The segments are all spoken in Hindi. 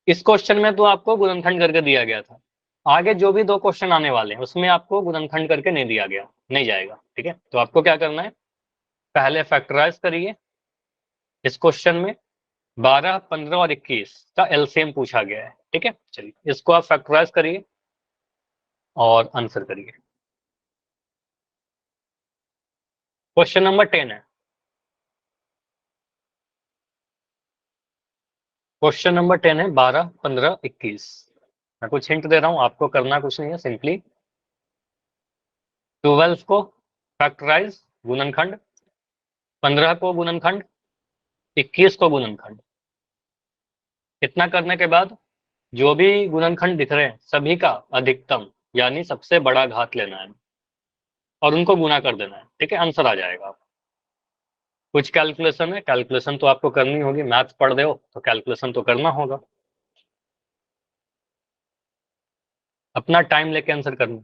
इस क्वेश्चन में तो आपको गुणनखंड करके दिया गया था, आगे जो भी 2 क्वेश्चन आने वाले हैं उसमें आपको गुणनखंड करके नहीं दिया गया, नहीं जाएगा। ठीक है, तो आपको क्या करना है, पहले फैक्टराइज करिए। इस क्वेश्चन में 12, 15 और 21 का एलसीएम पूछा गया है। ठीक है, चलिए इसको आप फैक्टराइज करिए और आंसर करिए। क्वेश्चन नंबर 10 है। क्वेश्चन नंबर 10 है 12, 15, 21। मैं कुछ हिंट दे रहा हूं, आपको करना कुछ नहीं है, सिंपली 12 को फैक्टराइज गुणनखंड, 15 को गुणनखंड, 21 को गुणनखंड। इतना करने के बाद जो भी गुणनखंड दिख रहे हैं सभी का अधिकतम यानी सबसे बड़ा घात लेना है और उनको गुणा कर देना है। ठीक है, आंसर आ जाएगा। कुछ कैलकुलेशन है, कैलकुलेशन तो आपको करनी होगी, मैथ्स पढ़ रहे हो तो कैलकुलेशन तो करना होगा। अपना टाइम लेके आंसर करना,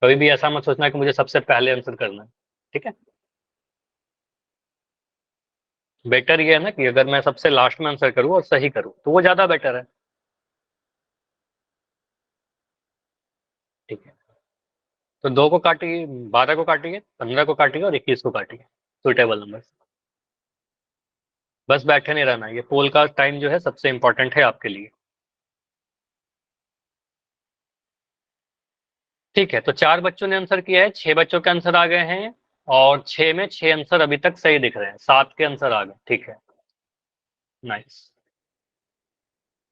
कभी भी ऐसा मत सोचना कि मुझे सबसे पहले आंसर करना है। ठीक है, बेटर ये है ना कि अगर मैं सबसे लास्ट में आंसर करूं और सही करूं तो वो ज्यादा बेटर है। ठीक है, तो 2 को काटिए, 12 को काटिए, 15 को काटिए और 21 को काटिए सुटेबल नंबर। बस बैठे नहीं रहना, ये पोल का टाइम जो है सबसे इंपॉर्टेंट है आपके लिए। ठीक है, तो 4 बच्चों ने आंसर किया है, 6 बच्चों के आंसर आ गए हैं और 6 में 6 आंसर अभी तक सही दिख रहे हैं, 7 के आंसर आ गए। ठीक है, नाइस।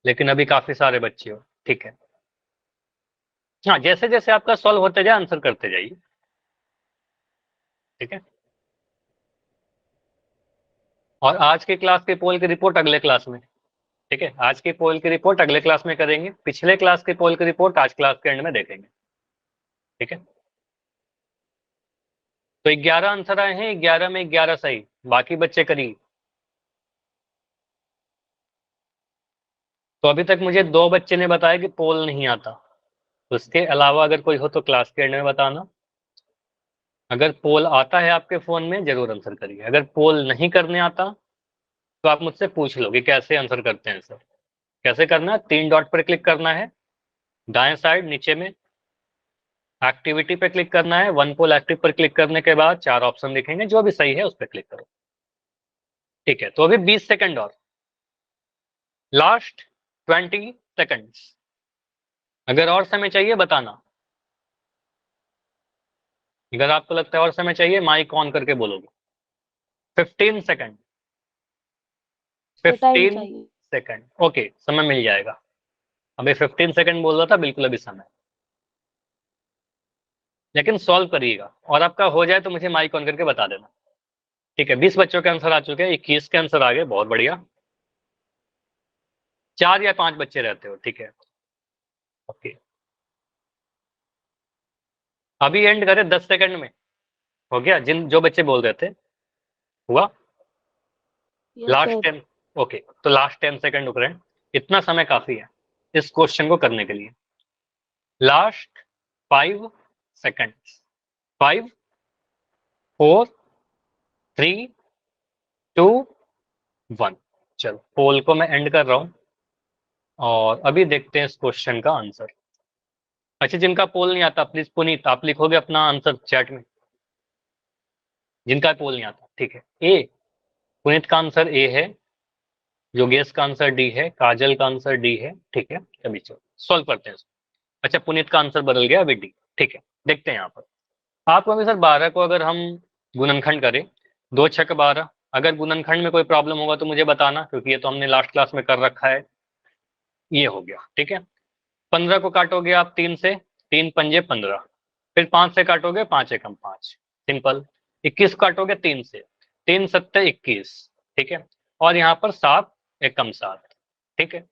लेकिन अभी काफी सारे बच्चे हो। ठीक है, हाँ जैसे जैसे आपका सॉल्व होते जाए आंसर करते जाइए। ठीक है, और आज की क्लास की पोल की रिपोर्ट अगले क्लास में। ठीक है, आज की पोल की रिपोर्ट अगले क्लास में करेंगे, पिछले क्लास की पोल की रिपोर्ट आज क्लास के एंड में देखेंगे। ठीक है, तो 11 आंसर आए हैं, 11 में 11 सही, बाकी बच्चे करिए। तो अभी तक मुझे 2 बच्चे ने बताया कि पोल नहीं आता, उसके अलावा अगर कोई हो तो क्लास के एंड में बताना। अगर पोल आता है आपके फोन में जरूर आंसर करिए, अगर पोल नहीं करने आता तो आप मुझसे पूछ लो कि कैसे आंसर करते हैं सर। कैसे करना है, 3 डॉट पर क्लिक करना है, दाएं साइड नीचे में एक्टिविटी पे क्लिक करना है, वन पोल एक्टिव पर क्लिक करने के बाद 4 ऑप्शन दिखेंगे, जो भी सही है उस पर क्लिक करो। ठीक है, तो अभी 20 सेकंड और, लास्ट 20 सेकंड्स। अगर और समय चाहिए बताना, अगर आपको लगता है और समय चाहिए माइक ऑन करके बोलोगे। 15 सेकंड, तो टाइम 15 चाहिए। सेकंड, ओके समय मिल जाएगा। अभी 15 सेकंड बोल रहा था, बिल्कुल अभी समय, लेकिन सॉल्व करिएगा और आपका हो जाए तो मुझे माइक ऑन करके बता देना। ठीक है, 20 बच्चों के आंसर आ चुके हैं, 21 के आंसर आ गए, बहुत बढ़िया। 4 या 5 बच्चे रहते हो। ठीक है, ओके, अभी एंड करें 10 सेकंड में, हो गया? जिन जो बच्चे बोल रहे थे हुआ। Yes last sir. 10, ओके, तो लास्ट 10 सेकंड रुक रहे हैं, इतना समय काफी है इस क्वेश्चन को करने के लिए। Last 5 second, 5, 4, 3, 2, 1। चलो पोल को मैं एंड कर रहा हूं और अभी देखते हैं इस क्वेश्चन का आंसर। अच्छा, जिनका पोल नहीं आता प्लीज पुनीत आप लिखोगे अपना आंसर चैट में, जिनका पोल नहीं आता। ठीक है, ए, पुनीत का आंसर ए है, योगेश का आंसर डी है, काजल का आंसर डी है। ठीक है, अभी चलो सॉल्व करते हैं इसको। अच्छा, पुनीत का आंसर बदल गया अभी डी। ठीक है, देखते हैं यहाँ पर। आपको अभी सर 12 को अगर हम गुणनखंड करें, 2 छक 12, अगर गुणनखंड में कोई प्रॉब्लम होगा तो मुझे बताना, क्योंकि ये तो हमने लास्ट क्लास में कर रखा है। ये हो गया। ठीक है, 15 को काटोगे आप 3 से, 3 पंजे 15, फिर 5 से काटोगे 5 एकम 5, सिंपल। 21 काटोगे 3 से, 3 सत्ते 21। ठीक है, और यहाँ पर 7 एकम 7। ठीक है,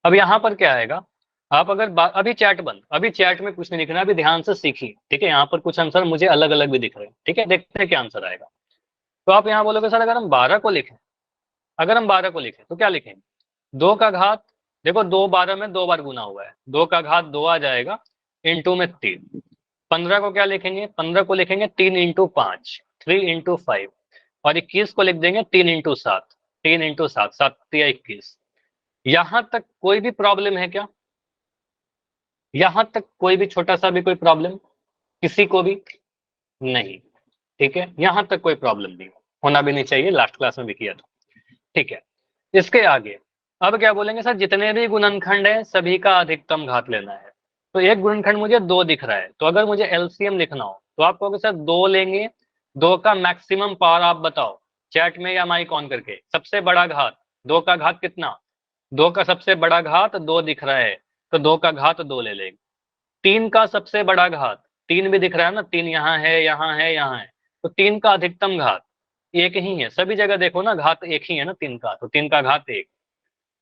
अब यहाँ पर क्या आएगा, आप अगर अभी चैट बंद, अभी चैट में कुछ नहीं लिखना, अभी ध्यान से सीखिए। ठीक है, यहाँ पर कुछ आंसर मुझे अलग अलग भी दिख रहे हैं। ठीक है, देखते हैं क्या आंसर आएगा। तो आप यहाँ बोलोगे सर अगर हम 12 को लिखें, अगर हम 12 को लिखें तो क्या लिखेंगे, 2 का घात, देखो 2 12 में 2 बार गुना हुआ है, 2 का घात 2 आ जाएगा, इंटू में 3। 15 को क्या लिखेंगे, 15 को लिखेंगे 3 इंटू 5, 3 इंटू 5। और 21 को लिख देंगे 3 इंटू 7, 3 इंटू 7, 7 या 21। यहां तक कोई भी प्रॉब्लम है क्या? यहां तक कोई भी छोटा सा भी कोई प्रॉब्लम किसी को भी नहीं? ठीक है, यहां तक कोई प्रॉब्लम नहीं, होना भी नहीं चाहिए, लास्ट क्लास में भी किया था। ठीक है, इसके आगे अब क्या बोलेंगे सर, जितने भी गुणनखंड है सभी का अधिकतम घात लेना है। तो एक गुणनखंड मुझे 2 दिख रहा है, तो अगर मुझे एलसीएम लिखना हो तो आप कहोगे सर 2 लेंगे, 2 का मैक्सिमम पावर आप बताओ चैट में या माइक ऑन करके। सबसे बड़ा घात 2 का घात कितना, 2 का सबसे बड़ा घात 2 दिख रहा है, तो 2 का घात 2 ले लेंगे। 3 का सबसे बड़ा घात 3 भी दिख रहा है ना, 3 यहाँ है, यहाँ है, यहाँ है, तो 3 का अधिकतम घात एक ही है, सभी जगह देखो ना घात एक ही है ना 3 का, तो 3 का घात 1।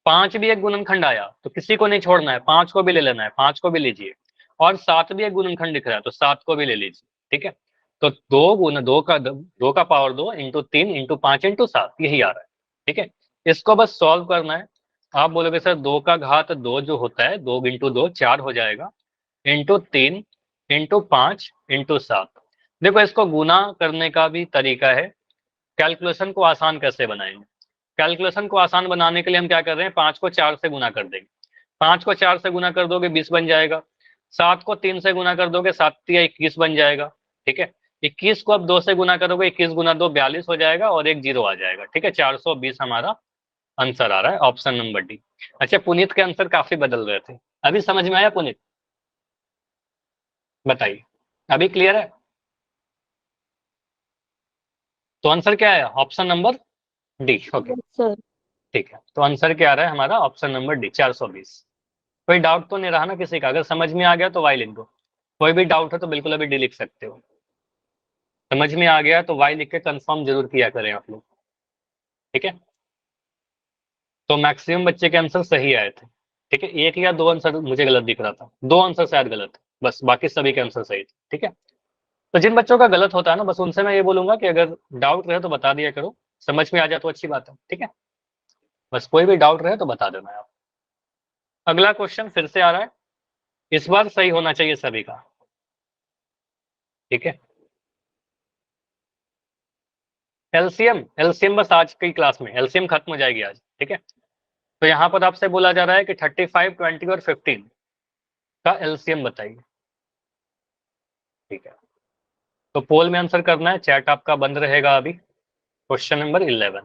5 भी एक गुणनखंड आया तो किसी को नहीं छोड़ना है, 5 को भी ले लेना है, 5 को भी लीजिए। और 7 भी एक गुणनखंड दिख रहा है तो 7 को भी ले लीजिए। ठीक है, तो 2 गुना 2 का पावर 2 इंटू 3 इंटू 5 इंटू 7 यही आ रहा है। ठीक है, इसको बस सॉल्व करना है। आप बोलोगे सर 2 का घात 2 जो होता है 2 इंटू 2 4 हो जाएगा, इंटू 3 इंटू 5 इंटू 7। देखो इसको गुना करने का भी तरीका है, कैलकुलेशन को आसान कैसे बनाएंगे। कैलकुलेशन को आसान बनाने के लिए हम क्या कर रहे हैं, 5 को 4 से गुना कर देंगे। 5 को 4 से गुना कर दोगे 20 बन जाएगा। 7 को 3 से गुना कर दोगे 7 या 21 बन जाएगा। ठीक है, 21 को अब 2 से गुना करोगे, 21 गुना 2 42 हो जाएगा और एक जीरो आ जाएगा। ठीक है, 420 हमारा आंसर आ रहा है, ऑप्शन नंबर डी। अच्छा, पुनीत के आंसर काफी बदल रहे थे, अभी समझ में आया पुनीत? बताइए, अभी क्लियर है? तो आंसर क्या है, option number D. Okay, yes sir. ठीक है, तो आंसर क्या आ रहा है हमारा, ऑप्शन नंबर डी 420। कोई डाउट तो नहीं रहा ना किसी का? अगर समझ में आ गया तो वाई लिख दो, कोई भी डाउट है तो बिल्कुल अभी डी लिख सकते हो। समझ में आ गया तो वाई लिख के कंफर्म जरूर किया करें आप लोग। ठीक है, तो मैक्सिमम बच्चे के आंसर सही आए थे। ठीक है, एक या दो आंसर मुझे गलत दिख रहा था, 2 आंसर शायद गलत है, बस बाकी सभी के आंसर सही थे। ठीक है, तो जिन बच्चों का गलत होता है ना, बस उनसे मैं ये बोलूंगा कि अगर डाउट रहे तो बता दिया करो, समझ में आ जाए तो अच्छी बात है। ठीक है, बस कोई भी डाउट रहे तो बता देना आप। अगला क्वेश्चन फिर से आ रहा है, इस बार सही होना चाहिए सभी का। ठीक है, एलसीएम, एलसीएम बस आज की क्लास में एलसीएम खत्म हो जाएगी आज। ठीक है, तो यहाँ पर आपसे बोला जा रहा है कि 35, 20 और 15 का एलसीएम बताइए। ठीक है, तो पोल में आंसर करना है, चैट आपका बंद रहेगा अभी। Question number 11।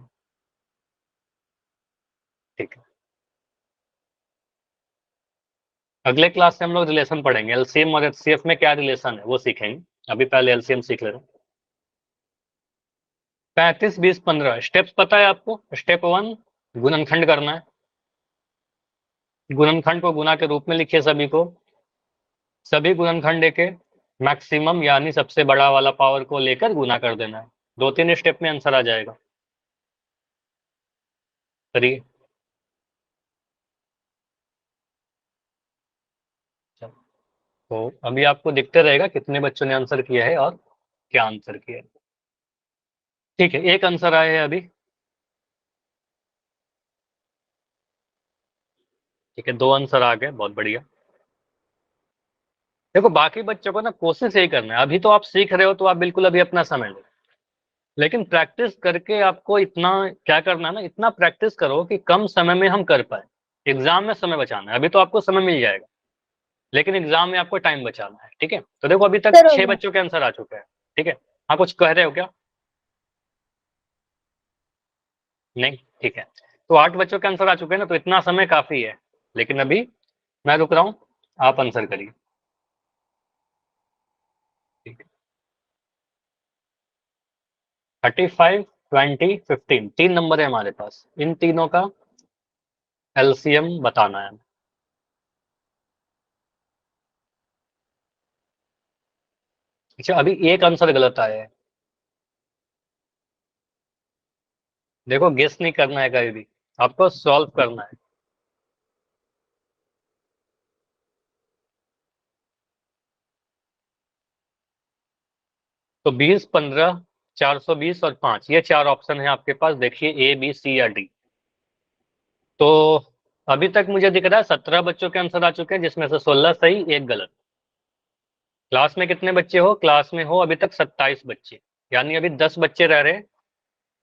ठीक है, अगले क्लास से हम लोग रिलेशन पढ़ेंगे, एलसीएम और एचसीएफ में क्या रिलेशन है वो सीखेंगे। अभी पहले एलसीएम सीख ले रहे हैं। 35, 20, 15 स्टेप्स पता है आपको? स्टेप 1 गुणनखंड करना है, गुणनखंड को गुना के रूप में लिखिए सभी को, सभी गुणनखंड के मैक्सिमम यानी सबसे बड़ा वाला पावर को लेकर गुना कर देना है। 2-3 स्टेप में आंसर आ जाएगा। करिए, तो अभी आपको दिखते रहेगा कितने बच्चों ने आंसर किया है और क्या आंसर किया है। ठीक है, एक आंसर आया है अभी। ठीक है, 2 आंसर आ गए, बहुत बढ़िया। देखो बाकी बच्चों को ना कोशिश यही करना है, अभी तो आप सीख रहे हो तो आप बिल्कुल अभी अपना समय लो, लेकिन प्रैक्टिस करके आपको इतना क्या करना है ना, इतना प्रैक्टिस करो कि कम समय में हम कर पाए। एग्जाम में समय बचाना है, अभी तो आपको समय मिल जाएगा, लेकिन एग्जाम में आपको टाइम बचाना है। ठीक है, तो देखो अभी तक सर हो 6 गया। बच्चों के आंसर आ चुके हैं। ठीक है, हाँ कुछ कह रहे हो क्या? नहीं, ठीक है, तो 8 बच्चों के आंसर आ चुके हैं ना, तो इतना समय काफी है। लेकिन अभी मैं रुक रहा हूँ, आप आंसर करिए। ठीक है, 35, 20, 15 3 नंबर है हमारे पास, इन तीनों का एलसीएम बताना है। अच्छा, अभी एक आंसर गलत आया है, देखो गेस नहीं करना है कभी भी, आपको सॉल्व करना है। तो 20, 15, 420 और 5 ये 4 ऑप्शन है आपके पास, देखिए ए बी सी या डी। तो अभी तक मुझे दिख रहा है 17 बच्चों के आंसर आ चुके हैं, जिसमें से 16 सही, एक गलत। क्लास में कितने बच्चे हो? क्लास में हो अभी तक 27 बच्चे, यानी अभी 10 बच्चे रह रहे हैं,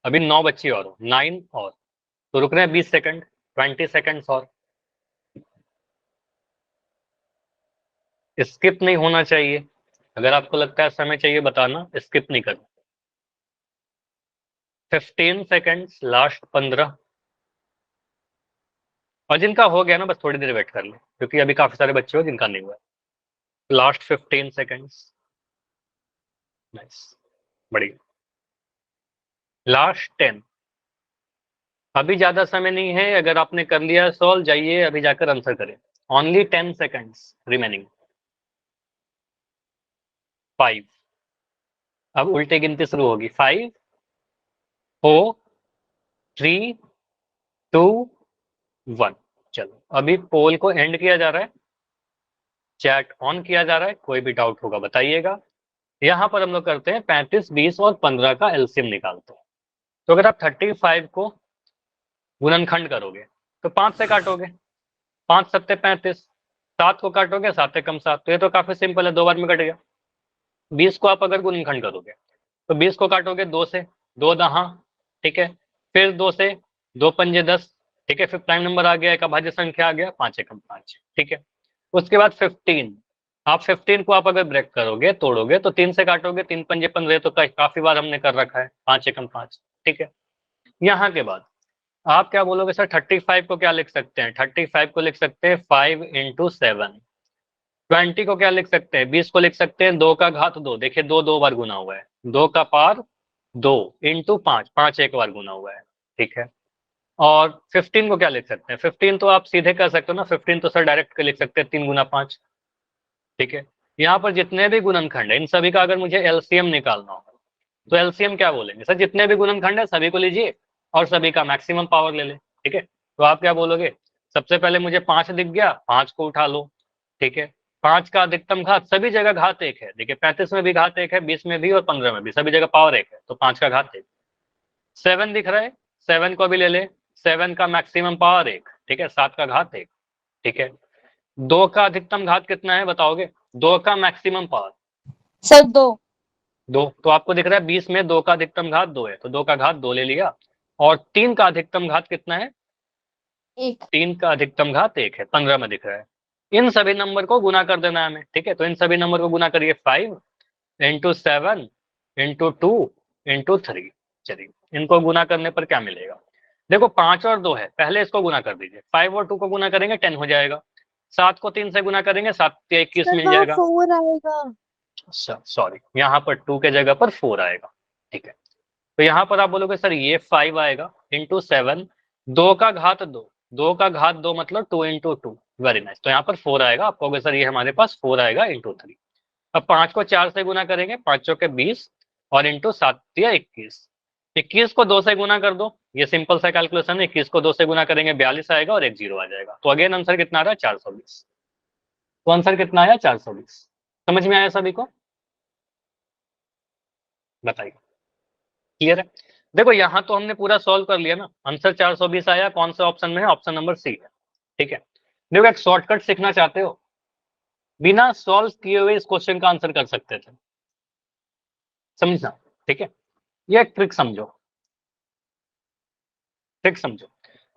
अभी 9 बच्चे और हो, 9 और। तो रुक रहे हैं 20 सेकंड, 20 सेकंड्स और। स्किप नहीं होना चाहिए, अगर आपको लगता है समय चाहिए बताना, स्किप नहीं करना। 15 सेकंड्स, लास्ट 15। और जिनका हो गया ना बस थोड़ी देर वेट कर ले, क्योंकि अभी काफी सारे बच्चे हो जिनका नहीं हुआ। Last 15 seconds. नाइस, बढ़िया। लास्ट 10। अभी ज्यादा समय नहीं है, अगर आपने कर लिया सॉल्व, जाइए अभी जाकर आंसर करें। Only 10 seconds remaining. 5। अब उल्टे गिनती शुरू होगी। 5 4 3 2 1। चलो अभी पोल को एंड किया जा रहा है, चैट ऑन किया जा रहा है, कोई भी डाउट होगा बताइएगा। यहाँ पर हम लोग करते हैं 35, 20 और 15 का एलसीएम निकालते हैं। तो अगर आप 35 को गुणनखंड करोगे तो 5 से काटोगे, 5 सत्ते 35, 7 को काटोगे 7 कम 7, तो ये तो काफी सिंपल है, 2 बार में कट गया। 20 को आप अगर गुणनखंड करोगे तो 20 को काटोगे 2 से, 2 दहा, ठीक है, फिर 2 से, 2 पंजे 10, ठीक है, फिर प्राइम नंबर आ गया, एक अभाज्य संख्या आ गया, 5 एकम 5, ठीक है। उसके बाद 15, आप 15 को आप अगर ब्रेक करोगे, तोड़ोगे तो 3 से काटोगे, 3 पंजे 15, तो काफी बार हमने कर रखा है, 5 एकम 5, ठीक है। यहाँ के बाद आप क्या बोलोगे सर, 35 को क्या लिख सकते हैं? 35 को लिख सकते हैं 5 इंटू 7। 20 को क्या लिख सकते हैं? 20 को लिख सकते हैं 2 का घात 2, देखिए 2 2 बार गुना हुआ है, 2 का पार 2 इंटू 5, 5 एक बार गुना हुआ है, ठीक है। और 15 को क्या लिख सकते हैं? 15 तो आप सीधे कर सकते हो ना, 15 तो सर डायरेक्ट लिख सकते हैं 3 गुना 5, ठीक है। यहाँ पर जितने भी गुणनखंड है इन सभी का अगर मुझे एलसीएम निकालना हो तो एलसीएम क्या बोलेंगे सर? जितने भी गुणनखंड है सभी को लीजिए और सभी का मैक्सिमम पावर ले ले, ठीक है। तो आप क्या बोलोगे? सबसे पहले मुझे 5 दिख गया, 5 को उठा लो, ठीक है। 5 का अधिकतम घात, सभी जगह घात 1 है, देखिए 35 में भी घात 1 है, 20 में भी और 15 में भी, सभी जगह पावर 1 है, तो 5 का घात 1। 7 दिख रहा है, 7 को भी ले ले, 7 का मैक्सिमम पावर 1, ठीक है, 7 का घात 1, ठीक है। 2 का अधिकतम घात कितना है बताओगे? 2 का मैक्सिमम पावर सर 2। 2, तो आपको दिख रहा है 20 में 2 का अधिकतम घात 2 है, तो 2 का घात 2 ले लिया। और 3 का अधिकतम घात कितना है? 1। 3 का अधिकतम घात 1 है, 15 में दिख रहा है। इन सभी नंबर को गुना कर देना है हमें, ठीक है। तो इन सभी नंबर को गुना करिए, 5 इंटू 7 इंटू 2 इंटू 3। चलिए इनको गुना करने पर क्या मिलेगा? देखो 5 और 2 है, पहले इसको गुना कर दीजिए, 5 और 2 को गुना करेंगे 10 हो जाएगा, 7 को 3 से गुना करेंगे 7 के 21 सर मिल वहाँ जाएगा। 4 आएगा। सॉरी, यहाँ पर 2 के जगह पर 4 आएगा, ठीक है। तो यहाँ पर आप बोलोगे सर ये 5 आएगा इंटू 7, 2 का घात 2, 2 का घात 2 मतलब 2 इंटू 2, वेरी नाइस। तो यहाँ पर 4 आएगा, आप कहोगे सर ये हमारे पास 4 आएगा इंटू 3। अब 5 को 4 से गुना करेंगे, 5 चौके 20 और इंटू 7 दिया 21। 21 को 2 से गुना कर दो, ये सिंपल सा कैलकुलेशन है, 21 को 2 से गुना करेंगे 42 आएगा और एक जीरो आ जाएगा। तो अगेन आंसर कितना आ रहा है? 420। तो आंसर कितना आया? 420। समझ में आया सभी को? बताइए, क्लियर है? देखो यहाँ तो हमने पूरा सॉल्व कर लिया ना, आंसर 420 आया, कौन सा ऑप्शन में है? ऑप्शन नंबर सी है, ठीक है। देखो एक शॉर्टकट सीखना चाहते हो, बिना सॉल्व किए हुए इस क्वेश्चन का आंसर कर सकते थे, समझना, ठीक है। ये एक ट्रिक समझो, ट्रिक समझो।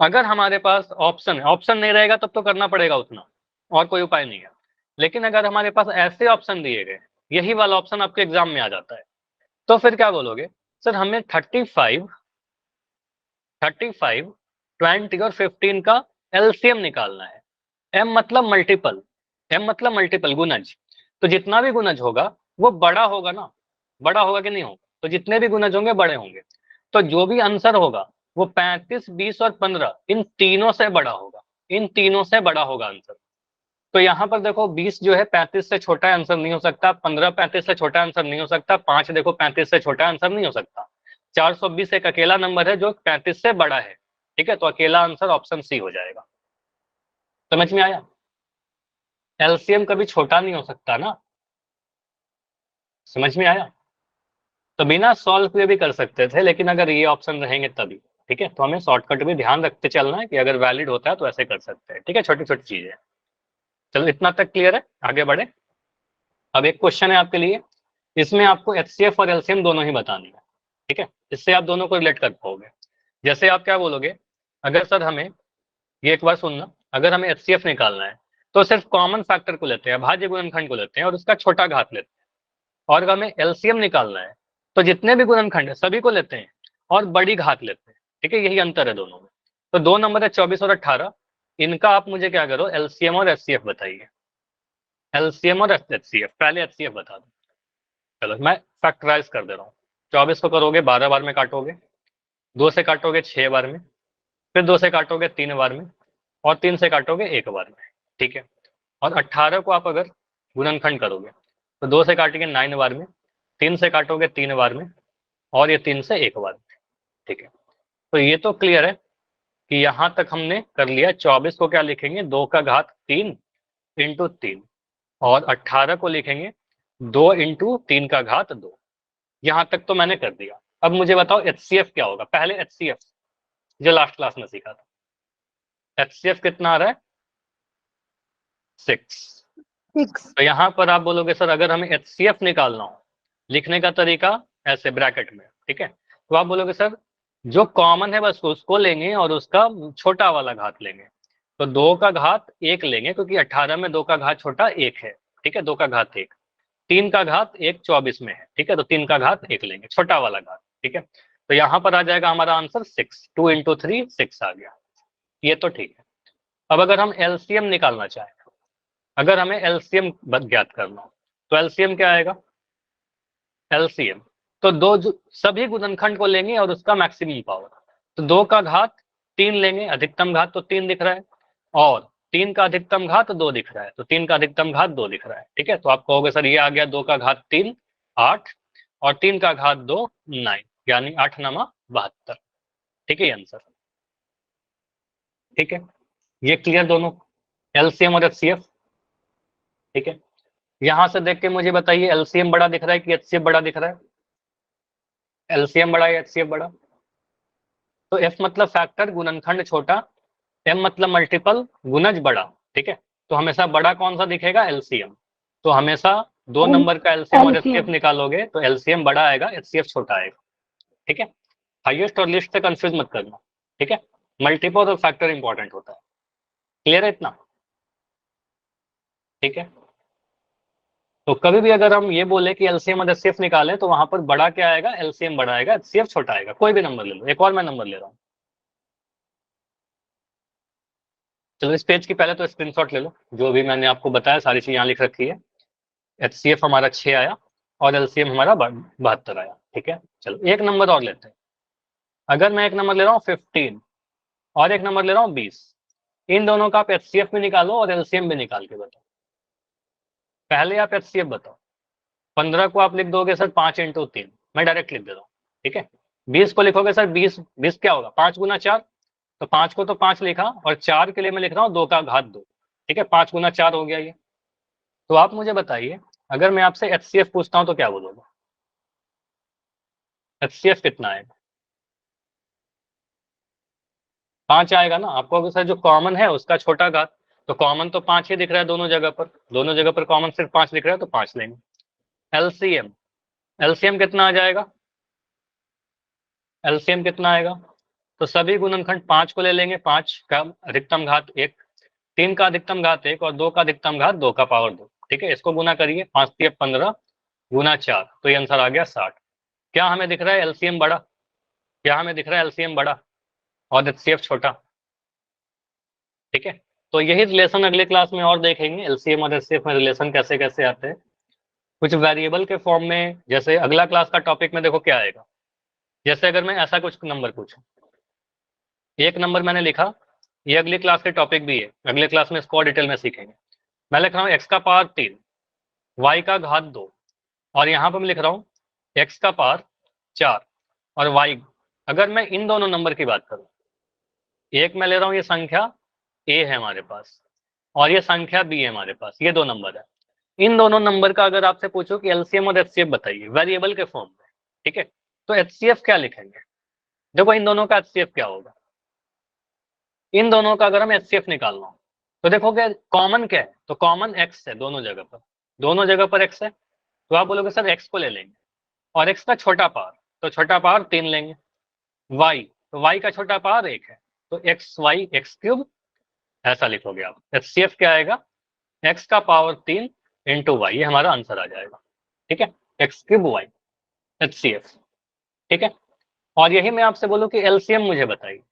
अगर हमारे पास ऑप्शन है, ऑप्शन नहीं रहेगा तब तो करना पड़ेगा उतना, और कोई उपाय नहीं है। लेकिन अगर हमारे पास ऐसे ऑप्शन दिए गए, यही वाला ऑप्शन आपके एग्जाम में आ जाता है, तो फिर क्या बोलोगे? सर हमें 35, 20 और 15 का एलसीएम निकालना है। एम मतलब मल्टीपल, एम मतलब मल्टीपल, गुणज। तो जितना भी गुणज होगा वो बड़ा होगा ना, बड़ा होगा कि नहीं होगा? तो जितने भी गुणज होंगे बड़े होंगे, तो जो भी आंसर होगा वो 35, 20 और 15 इन तीनों से बड़ा होगा, इन तीनों से बड़ा होगा आंसर। तो यहाँ पर देखो 20 जो है 35 से छोटा आंसर नहीं हो सकता, 15 35 से छोटा आंसर नहीं हो सकता, 5 देखो 35 से छोटा आंसर नहीं हो सकता, 420 एक अकेला नंबर है जो 35 से बड़ा है, ठीक है। तो अकेला आंसर ऑप्शन सी हो जाएगा। समझ में आया? एलसीएम कभी छोटा नहीं हो सकता ना, समझ में आया? तो बिना सॉल्व किए भी कर सकते थे, लेकिन अगर ये ऑप्शन रहेंगे तभी, ठीक है। तो हमें शॉर्टकट भी ध्यान रखते चलना है कि अगर वैलिड होता है तो ऐसे कर सकते हैं, ठीक है। छोटी छोटी चीजें। चलो इतना तक क्लियर है, आगे बढ़े। अब एक क्वेश्चन है आपके लिए, इसमें आपको एचसीएफ और एलसीएम दोनों ही बतानी है, ठीक है। इससे आप दोनों को रिलेट कर पाओगे। जैसे आप क्या बोलोगे, अगर सर हमें ये एक बार सुनना, अगर हमें एचसीएफ निकालना है तो सिर्फ कॉमन फैक्टर को लेते हैं, भाज्य गुणनखंड को लेते हैं और उसका छोटा घात लेते हैं। और अगर हमें एलसीएम निकालना है तो जितने भी गुणनखंड है सभी को लेते हैं और बड़ी घात लेते हैं। ठीक है, यही अंतर है दोनों में। तो दो नंबर है 24 और 18, इनका आप मुझे क्या करो, एलसीएम और एचसीएफ बताइए। एलसीएम और एचसीएफ, पहले एचसीएफ बता दो। चलो मैं फैक्टराइज कर दे रहा हूँ। 24 को करोगे 12 बार में काटोगे, 2 से काटोगे 6 बार में, फिर 2 से काटोगे 3 बार में, और 3 से काटोगे 1 बार में। ठीक है, और 18 को आप अगर गुणनखंड करोगे तो 2 से काटेंगे 9 बार में, 3 से काटोगे 3 बार में, और ये 3 से 1 बार में। ठीक है, तो ये तो क्लियर है कि यहाँ तक हमने कर लिया। 24 को क्या लिखेंगे, 2 का घात 3 इंटू 3, और 18 को लिखेंगे 2 इंटू 3 का घात 2। यहाँ तक तो मैंने कर दिया। अब मुझे बताओ एचसीएफ क्या होगा, पहले एचसीएफ जो लास्ट क्लास में सीखा था। एचसीएफ कितना आ रहा है, 6। 6। तो यहाँ पर आप बोलोगे सर अगर हमें एचसीएफ निकालना हो, लिखने का तरीका ऐसे ब्रैकेट में। ठीक है, तो आप बोलोगे सर जो कॉमन है बस उसको लेंगे और उसका छोटा वाला घात लेंगे। तो 2 का घात 1 लेंगे, क्योंकि 18 में 2 का घात छोटा 1 है। ठीक है, 2 का घात 1। 3 का घात 1 24 में है। ठीक है, तो 3 का घात 1 लेंगे, छोटा वाला घात। ठीक है, तो यहाँ पर आ जाएगा हमारा आंसर 6। 2 इंटू 3 6 आ गया। ये तो ठीक है। अब अगर हम एलसीएम निकालना चाहें, अगर हमें एलसीएम ज्ञात करना हो, तो एलसीएम क्या आएगा, एलसीएम तो सभी गुणनखंड को लेंगे और उसका मैक्सिमम पावर। तो 2 का घात 3 लेंगे, अधिकतम घात तो 3 दिख रहा है, और 3 का अधिकतम घात 2 दिख रहा है, तो 3 का अधिकतम घात 2 दिख रहा है। ठीक है, तो आप कहोगे सर ये आ गया 2 का घात 3 8, और 3 का घात 2 9, यानी 8 नमा 72। ठीक है आंसर। ठीक है, ये क्लियर दोनों, एलसीएम और एचसीएफ। ठीक है, यहां से देख के मुझे बताइए एलसीएम बड़ा दिख रहा है कि एचसीएफ बड़ा दिख रहा है, एलसीएम बड़ा है एचसीएफ बड़ा। तो एफ मतलब फैक्टर, गुणनखंड छोटा, एम मतलब मल्टीपल, गुणज बड़ा। ठीक है, तो हमेशा बड़ा कौन सा दिखेगा, एलसीएम। तो हमेशा 2 नंबर का एलसीएम और एचसीएफ निकालोगे तो एलसीएम बड़ा आएगा, एचसीएफ छोटा आएगा। ठीक है, हाईएस्ट और लिस्ट से कंफ्यूज मत करना। ठीक है, मल्टीपल और फैक्टर इंपॉर्टेंट होता है। क्लियर है इतना। ठीक है, तो कभी भी अगर हम ये बोले कि एलसीएम और एचसीएफ निकालें तो वहां पर बड़ा क्या आएगा, एलसीएम बड़ा आएगा, एचसीएफ छोटा आएगा। कोई भी नंबर ले लो, एक और मैं नंबर ले रहा हूँ। चलो इस पेज की पहले तो स्क्रीनशॉट ले लो, जो भी मैंने आपको बताया सारी चीज यहाँ लिख रखी है। एचसीएफ हमारा 6 आया और एलसीएम हमारा 72 आया। ठीक है, चलो एक नंबर और लेते हैं। अगर मैं एक नंबर ले रहा हूँ 15 और एक नंबर ले रहा हूँ 20, इन दोनों का आप एचसीएफ भी निकालो और एलसीएम भी निकाल के बताओ। पहले आप एचसीएफ बताओ। 15 को आप लिख दोगे सर 5 इंटू 3, मैं डायरेक्ट लिख देता हूँ। ठीक है, 20 को लिखोगे सर 20 20 क्या होगा, 5 गुना 4। तो 5 को तो 5 लिखा, और 4 के लिए मैं लिख रहा हूँ 2 का घात 2। ठीक है, 5 गुना 4 हो गया ये। तो आप मुझे बताइए अगर मैं आपसे एचसीएफ पूछता हूँ तो क्या बोलोगे, एचसीएफ कितना आएगा, 5 आएगा ना। आपको अगर सर जो कॉमन है उसका छोटा घात, तो कॉमन तो 5 ही दिख रहा है दोनों जगह पर, दोनों जगह पर कॉमन सिर्फ 5 दिख रहा है, तो 5 लेंगे। एलसीएम, एलसीएम कितना आ जाएगा, एलसीएम कितना आएगा, तो सभी गुणनखंड 5 को ले लेंगे, 5 का अधिकतम घात 1, 3 का अधिकतम घात 1, और 2 का अधिकतम घात 2 का पावर 2। ठीक है, इसको गुना करिए, 5 3 15 गुना 4, तो ये आंसर आ गया 60। क्या हमें दिख रहा है एलसीएम बड़ा, क्या हमें दिख रहा है एलसीएम बड़ा और एचसीएफ छोटा। ठीक है, तो यही रिलेशन अगले क्लास में और देखेंगे, एलसीएम और एचसीएफ में रिलेशन कैसे कैसे आते हैं, कुछ वेरिएबल के फॉर्म में। जैसे अगला क्लास का टॉपिक में देखो क्या आएगा, जैसे अगर मैं ऐसा कुछ नंबर पूछूं, एक नंबर मैंने लिखा, ये अगली क्लास के टॉपिक भी है, अगले क्लास में इसको और डिटेल में सीखेंगे। मैं लिख रहा हूँ एक्स का पावर 3, वाई का घात 2, और यहाँ पर मैं लिख रहा हूँ एक्स का पावर 4 और वाई। अगर मैं इन दोनों नंबर की बात करूँ, एक मैं ले रहा हूँ ये संख्या ए है हमारे पास, और ये संख्या बी है हमारे पास, ये 2 नंबर है। इन दोनों नंबर का अगर आपसे पूछो कि एलसीएम और एचसीएफ बताइए वेरिएबल के फॉर्म में, ठीक है, तो एचसीएफ क्या लिखेंगे, देखो इन दोनों का एचसीएफ क्या होगा, इन दोनों का अगर हम एचसीएफ निकालना हो तो देखोगे कॉमन क्या है, तो कॉमन एक्स है दोनों जगह पर, दोनों जगह पर एक्स है। तो आप बोलोगे सर एक्स को ले लेंगे, और एक्स का छोटा पावर, तो छोटा पावर 3 लेंगे। वाई, तो वाई का छोटा पावर 1 है, तो एक्स वाई एक्स क्यूब ऐसा लिखोगे आप। HCF क्या आएगा, x का पावर 3 इंटू वाई, ये हमारा आंसर आ जाएगा। ठीक है, एक्स क्यूब वाई, HCF। ठीक है, और यही मैं आपसे बोलूं कि LCM मुझे बताइए।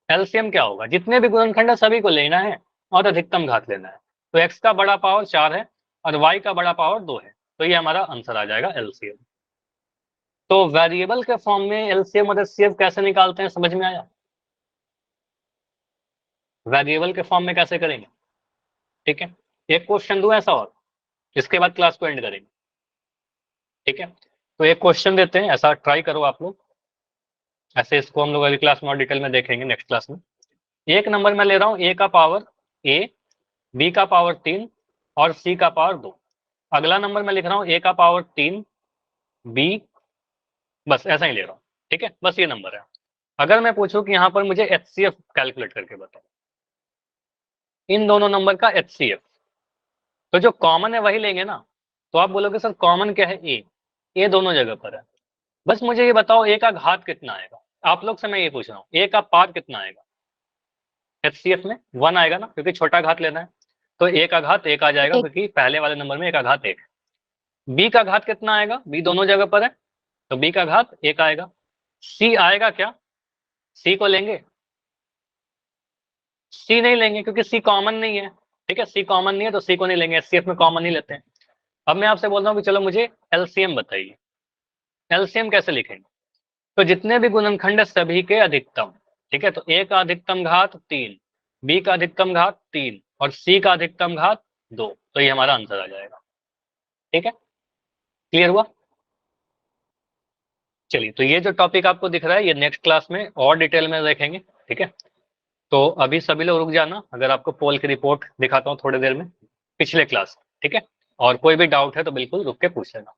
LCM क्या होगा, जितने भी गुणनखंड है सभी को लेना है और अधिकतम घात लेना है। तो x का बड़ा पावर 4 है और y का बड़ा पावर 2 है, तो ये हमारा आंसर आ जाएगा LCM। तो वेरिएबल के फॉर्म में LCM और HCF कैसे निकालते हैं, समझ में आया? वेरिएबल के फॉर्म में कैसे करेंगे? ठीक है, एक क्वेश्चन दूं ऐसा और, इसके बाद क्लास को एंड करेंगे। ठीक है, तो एक क्वेश्चन देते हैं, ऐसा ट्राई करो आप लोग। ऐसे इसको हम लोग अगली क्लास में और डिटेल में देखेंगे, नेक्स्ट क्लास में। एक नंबर मैं ले रहा हूँ a का पावर a, b का पावर 3 और c का पावर 2। अगला नंबर मैं लिख रहा हूँ a का पावर 3, b, बस ऐसा ही ले रहा हूँ। ठीक है, बस ये नंबर है। अगर मैं पूछूं कि यहाँ पर मुझे HCF कैलकुलेट करके बताओ, इन दोनों नंबर का HCF, तो जो कॉमन है वही लेंगे ना। तो आप बोलोगे सर कॉमन क्या है, ए दोनों जगह पर है। बस मुझे ये बताओ a का घात कितना आएगा, आप लोग से मैं ये पूछ रहा हूँ, a का पार कितना आएगा? HCF में 1 आएगा ना, क्योंकि छोटा घात लेना है। तो a का घात 1 आ जाएगा, एक। क्योंकि पहले वाले नंबर में a का घात 1 है। b का घात कितना आएगा, b दोनों जगह पर है, तो b का घात 1 आएगा। c आएगा क्या, c को लेंगे? c नहीं लेंगे, क्योंकि c कॉमन नहीं है। ठीक है, c कॉमन नहीं है तो c को नहीं लेंगे, HCF में कॉमन नहीं लेते हैं। अब मैं आपसे बोल रहा हूँ कि चलो मुझे LCM बताइए। LCM कैसे लिखेंगे, तो जितने भी गुणनखंड है सभी के अधिकतम। ठीक है, तो a का अधिकतम घात 3, b का अधिकतम घात 3 और c का अधिकतम घात 2, तो ये हमारा आंसर आ जाएगा। ठीक है, क्लियर हुआ? चलिए, तो ये जो टॉपिक आपको दिख रहा है ये नेक्स्ट क्लास में और डिटेल में देखेंगे। ठीक है, तो अभी सभी लोग रुक जाना, अगर आपको पोल की रिपोर्ट दिखाता हूँ थोड़ी देर में, पिछले क्लास। ठीक है, और कोई भी डाउट है तो बिल्कुल रुक के पूछ लेना।